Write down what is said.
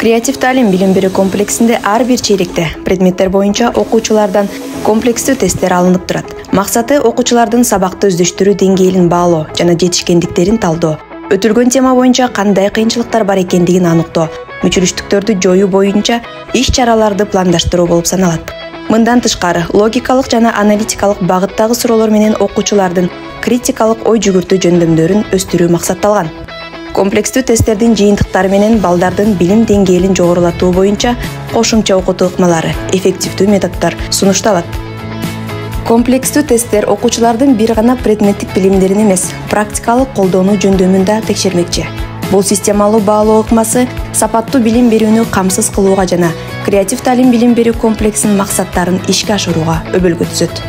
Креатив талим билим берүү комплексинде ар бир чейректе предметтер боюнча окуучулардан комплекстүү тесттер алынып турат. Максаты окуучулардын сабакты өздөштүрүү деңгээлин баалоо жана жетишкендиктерин талдоо. Өтүлгөн тема боюнча кандай кыйынчылыктар бар экендигин аныктоо, мүчүлүштүктөрдү жоюу боюнча иш-чараларды пландаштыруу болуп саналат. Мындан тышкары, логикалык жана аналитикалык багыттагы суроолор менен окуучулардын критикалык ой жүгүртүү жөндөмдөрүн өстүрүү максатталган. Комплекстүү тесттердин жыйынтыктары менен балдардын билим деңгээлин жогорулатуу боюнча кошумча окутуу ыкмалары, эффективдүү методдор сунушталат. Комплекстүү тесттер окуучулардын бир гана предметтик билимдерин эмес, практикалык колдонуу жөндөмүн да текшермекчи. Бул системалуу баалоо ыкмасы сапаттуу билим берүүнү камсыз кылууга жана креатив талим билим берүү комплексинин максаттарын ишке ашырууга өбөлгө түзөт.